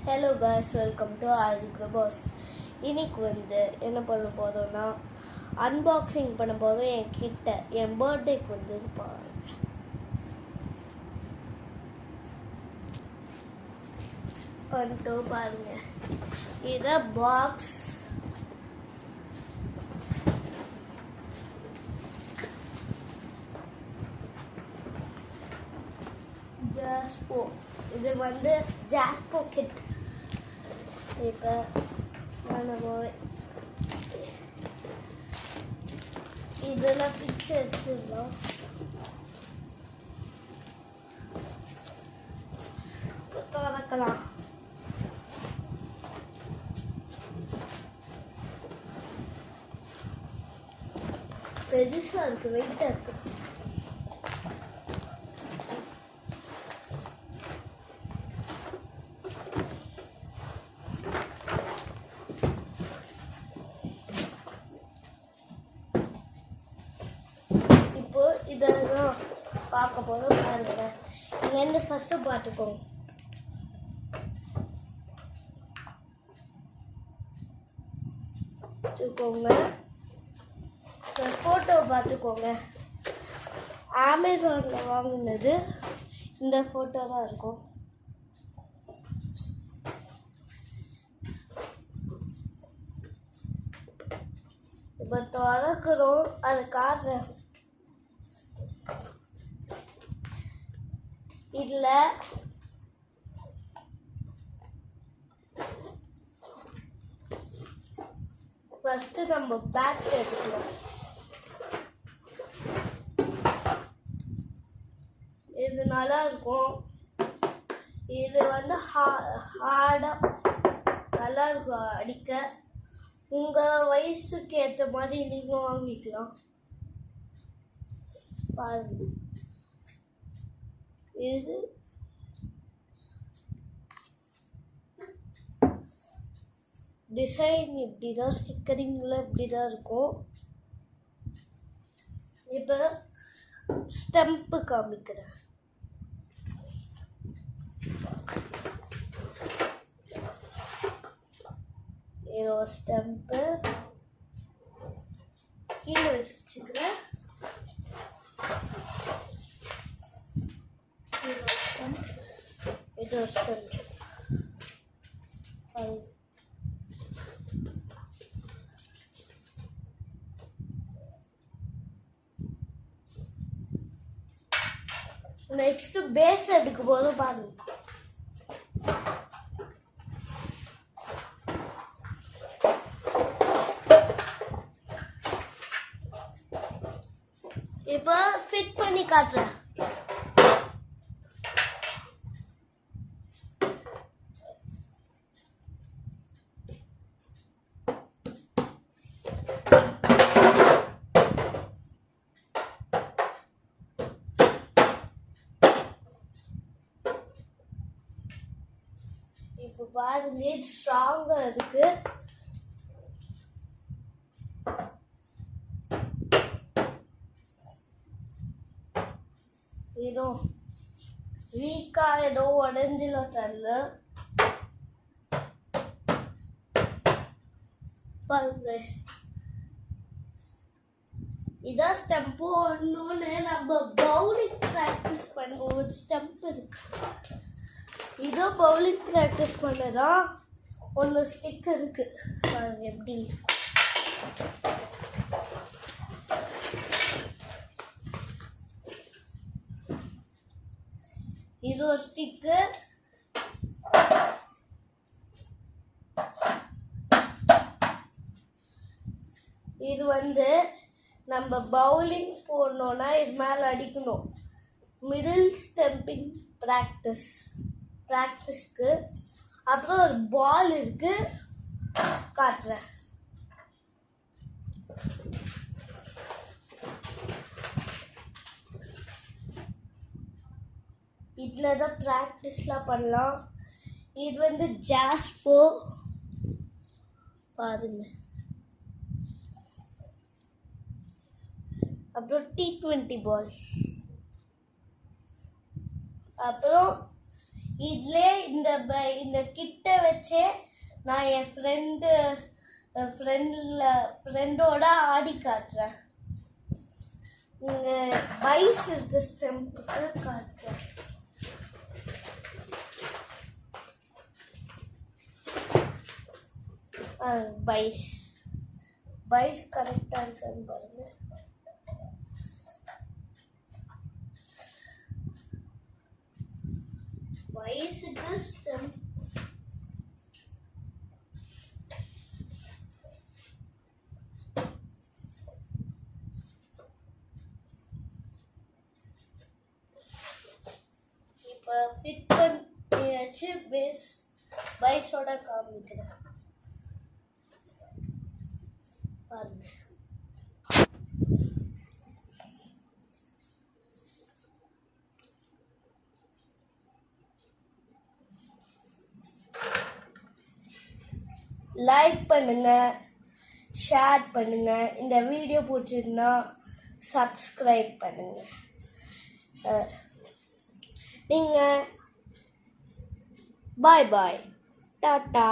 Hello guys, welcome to Aashiq the boss. இன்னைக்கு என்ன பண்ண போகிறோன்னா அன்பாக்சிங் பண்ண போகிறோம். என் பர்த்டேக்கு பண்ணிட்டு பாருங்க. இதை பாக்ஸ் ஜாஸ்போ, இது ஜாஸ்போ கிட். இப்போ நம்ம இதெல்லாம் பிக்ஸ் எடுத்துடலாம். திறக்கலாம். பெருசா இருக்கு, வெயிட்டா இருக்கு. இதெல்லாம் பார்க்க போதும் பாருங்க. இங்கேருந்து ஃபஸ்ட்டு பார்த்துக்கோங்க. ஃபோட்டோ பார்த்துக்கோங்க. அமேசானில் வாங்கினது இந்த ஃபோட்டோ தான் இருக்கும். இப்போ திறக்கிறோம், அது காட்டுறேன். இதில் ஃபஸ்ட்டு நம்ம பேக் எடுத்துக்கலாம். இது நல்லா இருக்கும். இது ஹார்டாக நல்லா இருக்கும் அடிக்க. உங்கள் வயசுக்கு ஏற்ற மாதிரி நீங்கள் வாங்கிக்கலாம். பாருங்க, இது டிசைன் இப்படி தான், ஸ்டிக்கரிங்கில் இப்படி தான் இருக்கும். இப்போ ஸ்டெம்ப்பு காமிக்கிறேன். ஏதோ ஸ்டெம்ப்பு கீழே வச்சுக்கிறேன். இது ஸ்டெம்ப். நெக்ஸ்ட் பேஸ் எடுக்க போது பாருங்க. இப்போ ஃபிட் பண்ணி காட்டுறேன். இப்போ பாருங்க, ஸ்ட்ராங்கா இருக்கு. ஏதோ வீக்கா ஏதோ உடஞ்சில தரல. பாருங்க, இதான் ஸ்டெம்ப். ஒன்னொன்னு நம்ம பவுலிங் பிராக்டிஸ் பண்ண ஒரு ஸ்டெம்ப் இருக்கு. இதோ பவுலிங் ப்ராக்டிஸ் பண்ணதான் ஒன்று ஸ்டிக் இருக்கு. பாருங்க எப்படி. இது ஒரு ஸ்டிக்கு. இது நம்ம பவுலிங் போடணும்னா இது மேலே அடிக்கணும். மிடில் ஸ்டெம்பிங் ப்ராக்டிஸ்க்கு. அப்புறம் ஒரு பால் இருக்கு, காட்டுறேன். இதில் தான் ப்ராக்டிஸ்லாம் பண்ணலாம். இது ஜாஸ்போ பாருங்க. அப்புறம் T20 பால். அப்புறம் இதுல இந்த கிட்ட நான் என் ஃப்ரெண்டோட ஆடி காட்டுறேன். இங்கே பைஸ் இருக்கு, ஸ்டெம்புக்கு காட்டுறேன். பைஸ் கரெக்டாக இருக்கான்னு பாருங்க. பைஸுக்கு ஸ்டெம்ப் இப்போ ஃபிட் பண்ணி வச்சு பைஸோட காமிக்கிறேன் பாருங்க. லைக் பண்ணுங்க, ஷேர் பண்ணுங்க. இந்த வீடியோ பிடிச்சிருந்தா சப்ஸ்கிரைப் பண்ணுங்க. நீங்கள் பாய் டாட்டா.